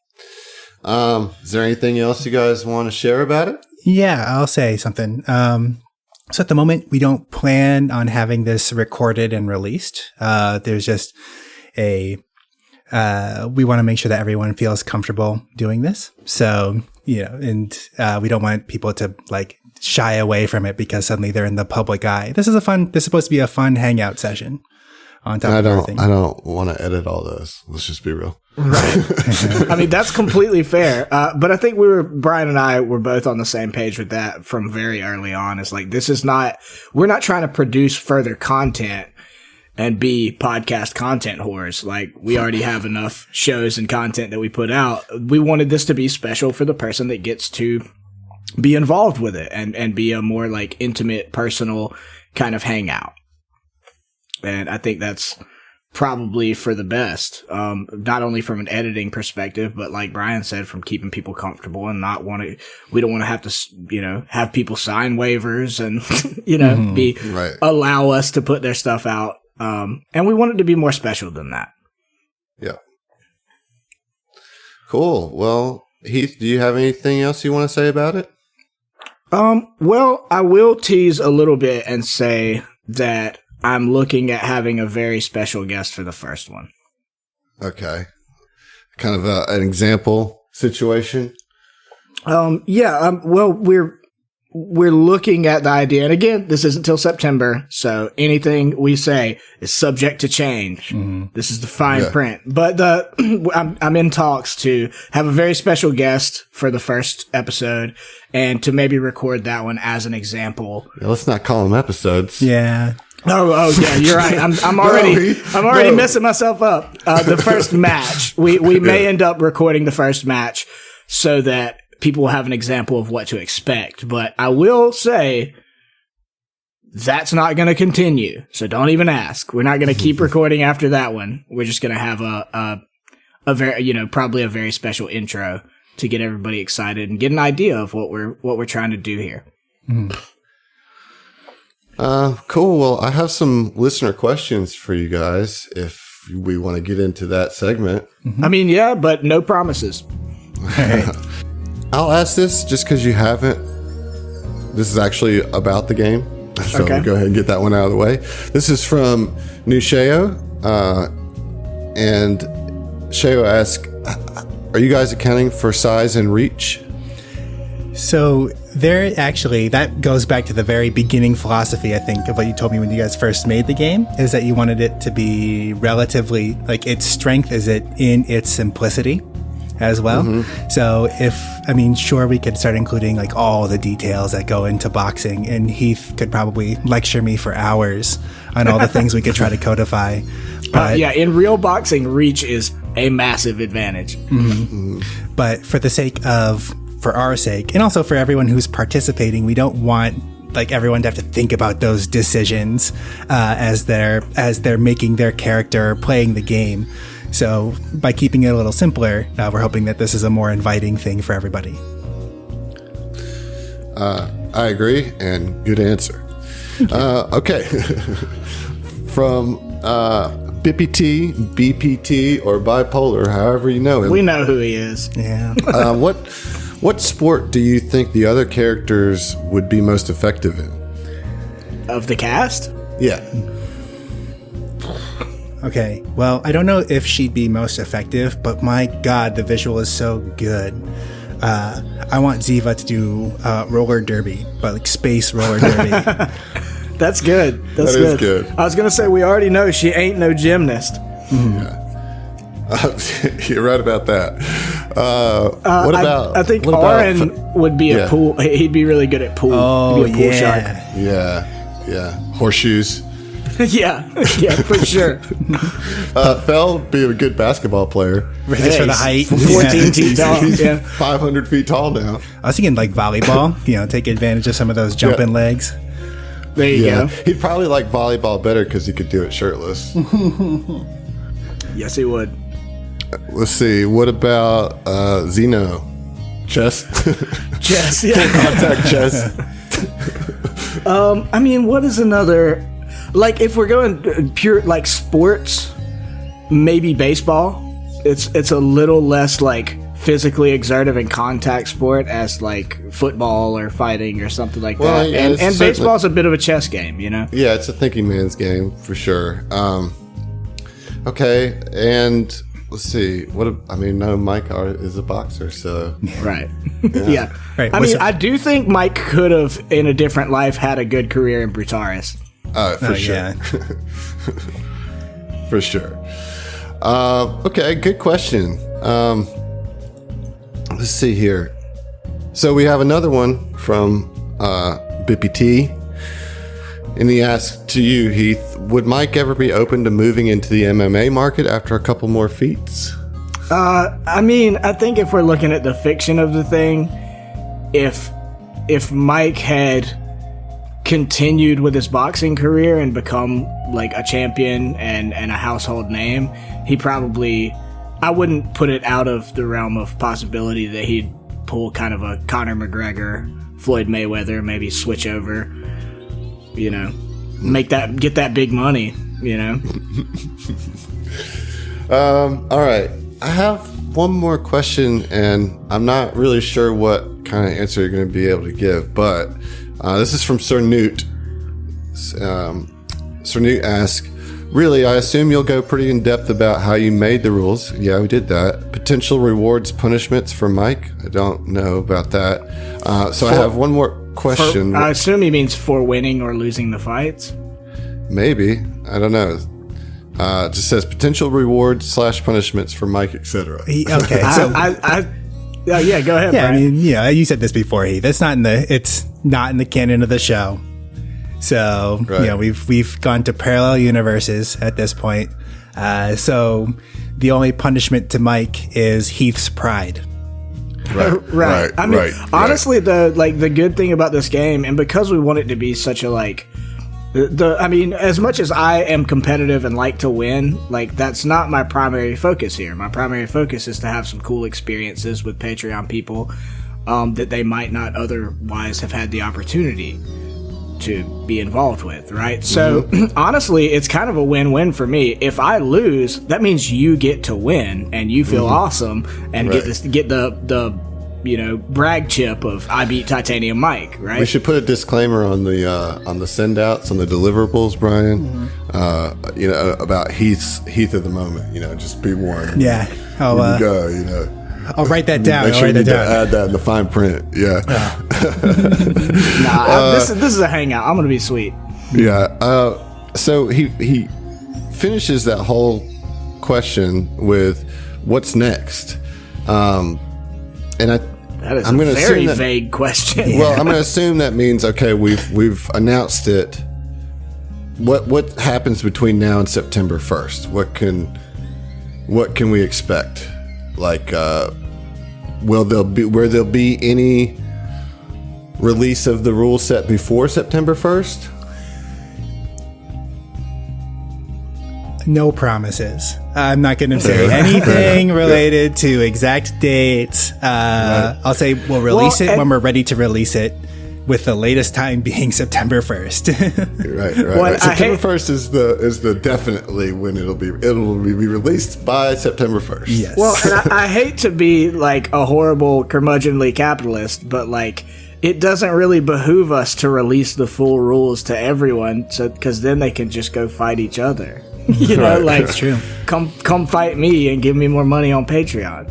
Is there anything else you guys want to share about it? Yeah, I'll say something. So at the moment, we don't plan on having this recorded and released. There's just we want to make sure that everyone feels comfortable doing this. So, and we don't want people to like shy away from it because suddenly they're in the public eye. This is supposed to be a fun hangout session on top of everything. I don't want to edit all those. Let's just be real. Right. I mean, that's completely fair. But I think Brian and I were both on the same page with that from very early on. It's like, we're not trying to produce further content and be podcast content whores. Like, we already have enough shows and content that we put out. We wanted this to be special for the person that gets to be involved with it and be a more like intimate, personal kind of hangout. And I think that's probably for the best, not only from an editing perspective, but like Brian said, from keeping people comfortable and we don't want to have to, have people sign waivers and, allow us to put their stuff out. And we want it to be more special than that. Yeah. Cool. Well, Heath, do you have anything else you want to say about it? Well, I will tease a little bit and say that I'm looking at having a very special guest for the first one. Okay. Kind of an example situation? Well, we're looking at the idea. And again, this isn't till September, so anything we say is subject to change. Mm-hmm. This is the fine print. But I'm in talks to have a very special guest for the first episode and to maybe record that one as an example. Yeah, let's not call them episodes. Yeah. Oh yeah, you're right. I'm already messing myself up. The first match, we may end up recording the first match so that people will have an example of what to expect. But I will say that's not going to continue. So don't even ask. We're not going to keep recording after that one. We're just going to have a very, probably a very special intro to get everybody excited and get an idea of what we're trying to do here. Mm. Cool. Well, I have some listener questions for you guys if we want to get into that segment. Mm-hmm. I mean, yeah, but no promises. I'll ask this just because you haven't. This is actually about the game. So okay. Go ahead and get that one out of the way. This is from Nusheo. And Sheo asks, are you guys accounting for size and reach? So that goes back to the very beginning philosophy, I think, of what you told me when you guys first made the game, is that you wanted it to be relatively, like, its strength is in its simplicity. as well. So sure, we could start including like all the details that go into boxing, and Heath could probably lecture me for hours on all the things we could try to codify. But in real boxing, reach is a massive advantage. But for our sake, and also for everyone who's participating, we don't want like everyone to have to think about those decisions as they're making their character, playing the game. So by keeping it a little simpler, we're hoping that this is a more inviting thing for everybody. I agree, and good answer. Okay. From BPT, or bipolar, however you know him. We know who he is. Yeah. What sport do you think the other characters would be most effective in? Of the cast? Yeah. Okay, well, I don't know if she'd be most effective, but my God, the visual is so good. I want Ziva to do roller derby, but like space roller derby. That's good. That is good. I was going to say, we already know she ain't no gymnast. Yeah. You're right about that. What about? I think Aaron would be a pool. He'd be really good at pool. Oh, he'd be a pool shark. Yeah. Horseshoes. yeah, for sure. Fell would be a good basketball player. Just for the height. 14 feet tall. He's Yeah. 500 feet tall now. I was thinking like volleyball, take advantage of some of those jumping legs. There you go. He'd probably like volleyball better because he could do it shirtless. Yes, he would. Let's see. What about Zeno? Chess? Chess, yeah. Contact chess. What is another... Like, if we're going pure, like, sports, maybe baseball. It's a little less, like, physically exertive and contact sport as, like, football or fighting or something like that. Yeah, and baseball's a bit of a chess game, Yeah, it's a thinking man's game, for sure. Okay, and... Let's see. No, Mike is a boxer, so... Right. Yeah. Right. I do think Mike could have, in a different life, had a good career in Brutaris. For sure. Yeah. For sure. Okay, good question. Let's see here. So we have another one from BPT. And he asks to you, Heath, would Mike ever be open to moving into the MMA market after a couple more feats? I think if we're looking at the fiction of the thing, if Mike had continued with his boxing career and become like a champion and a household name, he probably... I wouldn't put it out of the realm of possibility that he'd pull kind of a Conor McGregor, Floyd Mayweather, maybe switch over... get that big money, All right. I have one more question, and I'm not really sure what kind of answer you're going to be able to give, but this is from Sir Newt. Sir Newt asks, really, I assume you'll go pretty in depth about how you made the rules. Yeah, we did that. Potential rewards, punishments for Mike? I don't know about that. I have one more question. I assume he means for winning or losing the fights. Maybe. I don't know. It just says potential rewards / punishments for Mike, etc. Okay, so yeah, go ahead. Yeah, Brian. you said this before, Heath. It's not in the canon of the show. So right. we've gone to parallel universes at this point. So the only punishment to Mike is Heath's pride. Right. Honestly, the good thing about this game, and because we want it to be such a as much as I am competitive and like to win, that's not my primary focus here. My primary focus is to have some cool experiences with Patreon people that they might not otherwise have had the opportunity to be involved with, right? So honestly, it's kind of a win-win for me. If I lose, that means you get to win and you feel awesome and get the brag chip of I beat Titanium Mike, right? We should put a disclaimer on the send outs, on the deliverables, Brian. About Heath at the moment. Just be warned. Yeah. I'll write that down. Make sure you add that in the fine print. Yeah. This is a hangout. I'm gonna be sweet. Yeah. So he finishes that whole question with, "What's next?" And That is I'm a gonna very assume vague question. well, I'm going to assume that means, okay, we've announced it. What happens between now and September 1st? What can we expect? Like, will there be any release of the rule set before September 1st? No promises. I'm not going to say anything related to exact dates. Right. I'll say we'll release it when we're ready to release it, with the latest time being September 1st. Right. September 1st is the definitely when it'll be released by September 1st. Yes. Well, and I hate to be like a horrible curmudgeonly capitalist, but like it doesn't really behoove us to release the full rules to everyone, so because then they can just go fight each other. You know, like That's true. Come fight me and give me more money on Patreon.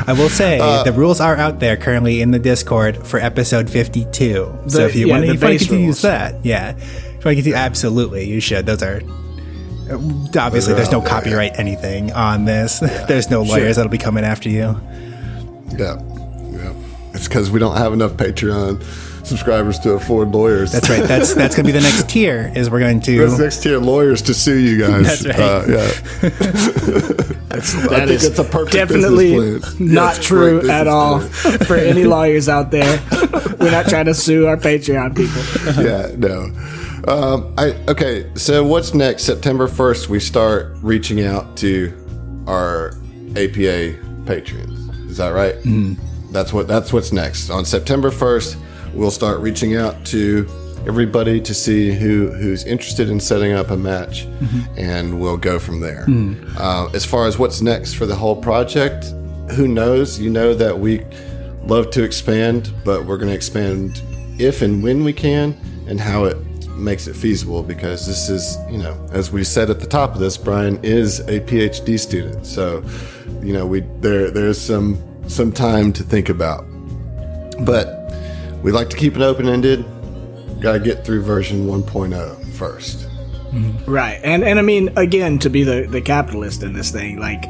I will say the rules are out there currently in the Discord for episode 52. So if you want to use that, if I can absolutely, you should. Those are obviously there's no copyright anything on this. There's no lawyers that'll be coming after you. Yeah. It's because we don't have enough Patreon subscribers to afford lawyers. That's right. That's going to be the next tier. Is we're going to that's the next tier, lawyers to sue you guys. That's right. That is it's a perfect definitely not true at all for any lawyers out there. We're not trying to sue our Patreon people. Yeah, no. Okay, so what's next? September 1st, we start reaching out to our APA patrons. Is that right? That's what's next. On September 1st, we'll start reaching out to everybody to see who's interested in setting up a match, and we'll go from there. As far as what's next for the whole project, who knows? You know that we love to expand, but we're going to expand if and when we can, and how it makes it feasible, because this is, as we said at the top of this, Brian is a PhD student, so there's some time to think about, but we like to keep it open-ended. Got to get through version 1.0 first. Right. And I mean, again, to be the capitalist in this thing, like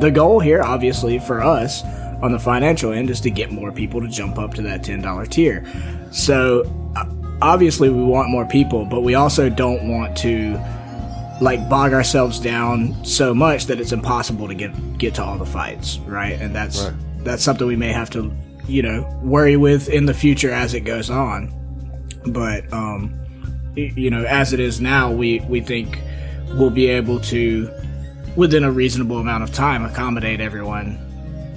the goal here, obviously, for us on the financial end is to get more people to jump up to that $10 tier. So obviously we want more people, but we also don't want to like bog ourselves down so much that it's impossible to get to all the fights. Right. And that's something we may have to, worry with in the future as it goes on. But, as it is now, we think we'll be able to, within a reasonable amount of time, accommodate everyone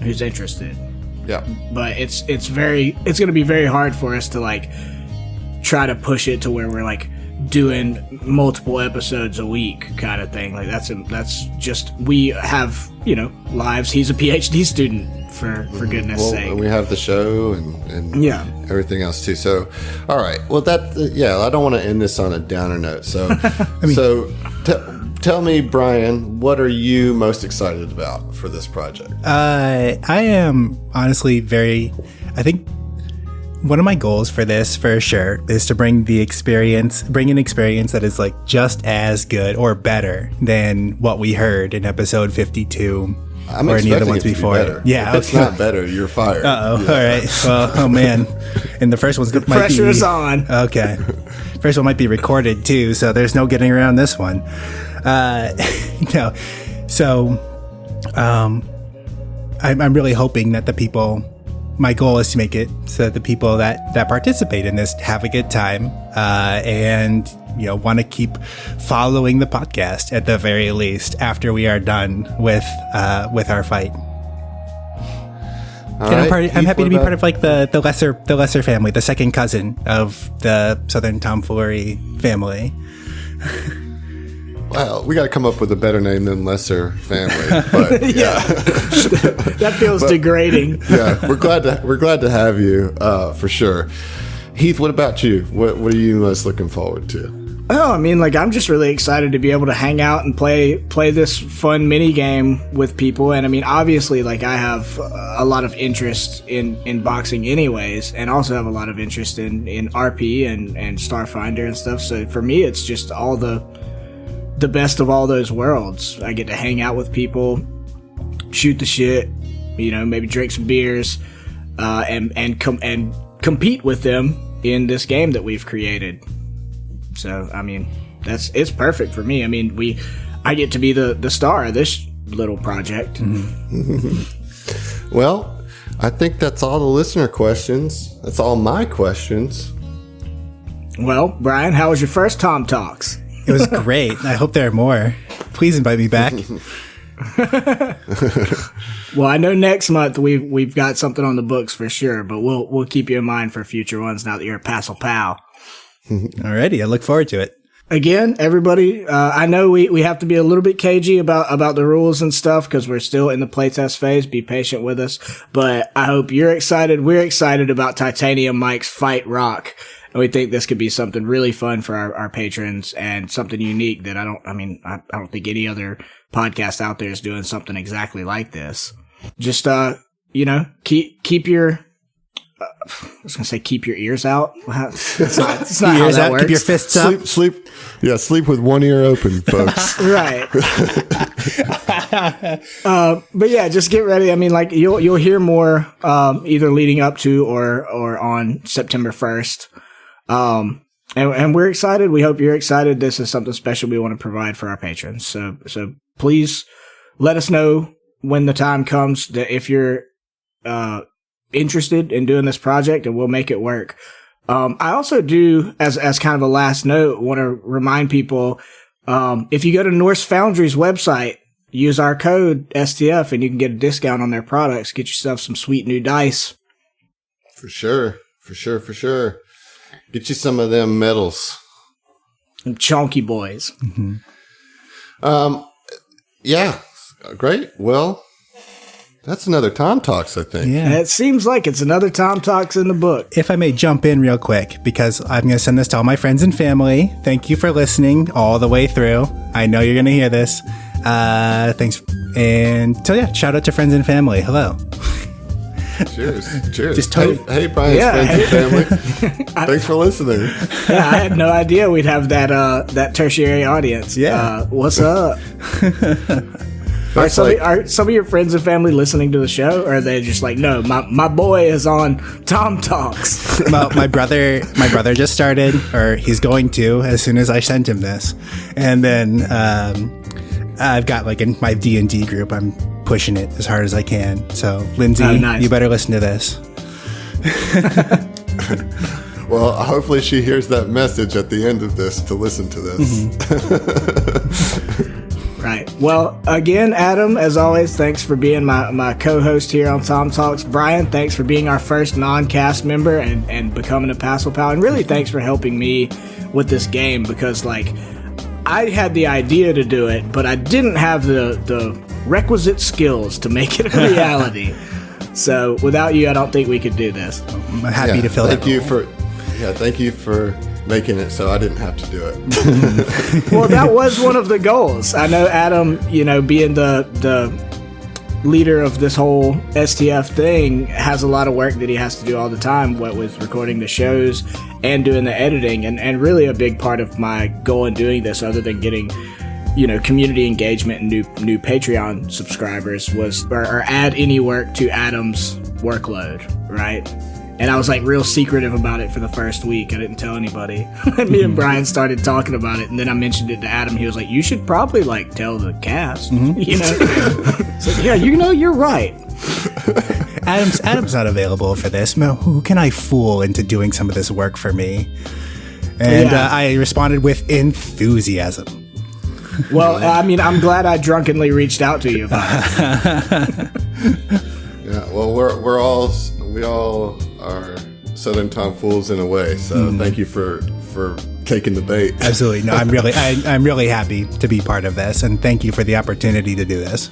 who's interested. Yeah. But it's going to be very hard for us to like try to push it to where we're like doing multiple episodes a week kind of thing. Like that's just, we have, lives. He's a PhD student for goodness sake. And we have the show and everything else too. So, all right. Well, I don't want to end this on a downer note. So, tell me, Brian, what are you most excited about for this project? I am honestly I think one of my goals for this, for sure, is to bring an experience that is like just as good or better than what we heard in episode 52 or any other ones before. Yeah, if it's not better, you're fired. All right. Well, oh man, and the first one's pressure is on. Okay, first one might be recorded too, so there's no getting around this one. I'm really hoping that the people. My goal is to make it so that the people that participate in this have a good time, and want to keep following the podcast at the very least after we are done with our fight. I'm happy to be part of like the lesser family, the second cousin of the Southern Tomfoolery family. Well, we got to come up with a better name than Lesser Family, but that feels degrading. Yeah, we're glad to have you for sure. Heath, what about you? What are you most looking forward to? Oh, I mean, like I'm just really excited to be able to hang out and play this fun mini game with people. And I mean, obviously, like I have a lot of interest in boxing, anyways, and also have a lot of interest in RP and Starfinder and stuff. So for me, it's just all the best of all those worlds. I get to hang out with people shoot the shit, maybe drink some beers, and compete with them in this game that we've created. So, I mean, it's perfect for me. I mean, I get to be the star of this little project. Well, I think that's all the listener questions. That's all my questions. Well, Brian, how was your first TOMTalks? It was great. I hope there are more. Please invite me back. Well, I know next month we've got something on the books for sure, but we'll keep you in mind for future ones now that you're a Passel Pal. Alrighty, I look forward to it. Again, everybody, I know we have to be a little bit cagey about the rules and stuff because we're still in the playtest phase. Be patient with us. But I hope you're excited. We're excited about Titanium Mike's Fight Rock. And we think this could be something really fun for our patrons and something unique that I don't think any other podcast out there is doing something exactly like this. Just, keep your... I was gonna say keep your ears out. It's not how that works. Keep your fists up. Sleep with one ear open, folks. Right. But yeah, just get ready. I mean, like you'll hear more either leading up to or on September 1st. And we're excited. We hope you're excited. This is something special we want to provide for our patrons. So please let us know when the time comes that if you're interested in doing this project, and we'll make it work. I also do, as kind of a last note, want to remind people, if you go to Norse Foundry's website, use our code STF and you can get a discount on their products. Get yourself some sweet new dice. For sure. Get you some of them medals. Some chunky boys. Mm-hmm. Yeah. Great. Well, that's another TOMTalks, I think. Yeah. It seems like it's another TOMTalks in the book. If I may jump in real quick, because I'm going to send this to all my friends and family. Thank you for listening all the way through. I know you're going to hear this. Thanks. And so, yeah, shout out to friends and family. Hello. Cheers. Just hey, Brian's friends and family. Thanks for listening. Yeah, I had no idea we'd have that tertiary audience. Yeah. What's up? Are some of your friends and family listening to the show, or are they just like, no, my boy is on TOMTalks? Well, my brother just started, or he's going to as soon as I sent him this, and then I've got like in my D&D group, I'm pushing it as hard as I can. So, Lindsay, nice. You better listen to this. Well, hopefully she hears that message at the end of this to listen to this. Mm-hmm. Right. Well, again, Adam, as always, thanks for being my co-host here on TOMTalks. Brian, thanks for being our first non-cast member and becoming a Passel Pal. And really, thanks for helping me with this game because, like, I had the idea to do it, but I didn't have the requisite skills to make it a reality. So, without you, I don't think we could do this. I'm happy to fill it. Thank you for making it so I didn't have to do it. Well, that was one of the goals. I know Adam, being the leader of this whole STF thing, has a lot of work that he has to do all the time, what with recording the shows and doing the editing. And really a big part of my goal in doing this, other than getting, community engagement and new Patreon subscribers, was or add any work to Adam's workload, right? And I was like real secretive about it for the first week. I didn't tell anybody. And me and Brian started talking about it, and then I mentioned it to Adam. He was like, "You should probably like tell the cast." So, yeah, you're right. Adam's not available for this. No, who can I fool into doing some of this work for me? And I responded with enthusiasm. Well, I mean, I'm glad I drunkenly reached out to you about it. Yeah, well, we all are Southern Tomfools in a way. So thank you for taking the bait. Absolutely. No, I'm really happy to be part of this, and thank you for the opportunity to do this.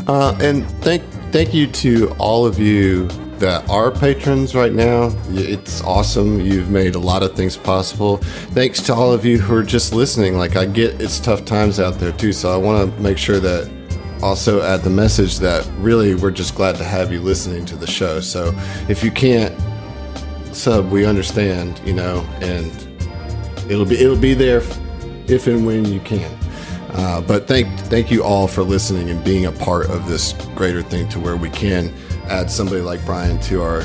And thank you to all of you that are patrons right now. It's awesome. You've made a lot of things possible. Thanks to all of you who are just listening. Like, I get it's tough times out there too, so I want to make sure that also add the message that really we're just glad to have you listening to the show. So if you can't sub, we understand, and it'll be there if and when you can. But thank you all for listening and being a part of this greater thing to where we can add somebody like Brian to our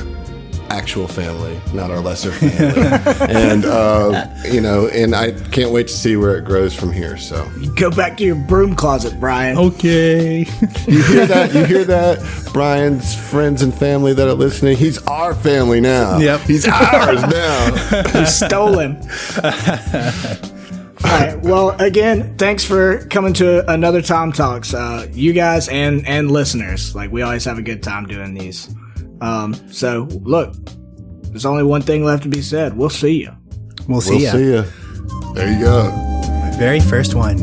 actual family, not our lesser family. And, and I can't wait to see where it grows from here. So Go back to your broom closet, Brian. Okay. you hear that? You hear that? Brian's friends and family that are listening, he's our family now. Yep. He's ours now. You stole him. All right. Well, again, thanks for coming to another Tom Talks. You guys and listeners, like, we always have a good time doing these. So look, there's only one thing left to be said. We'll see you. We'll see ya. There you go. Very first one.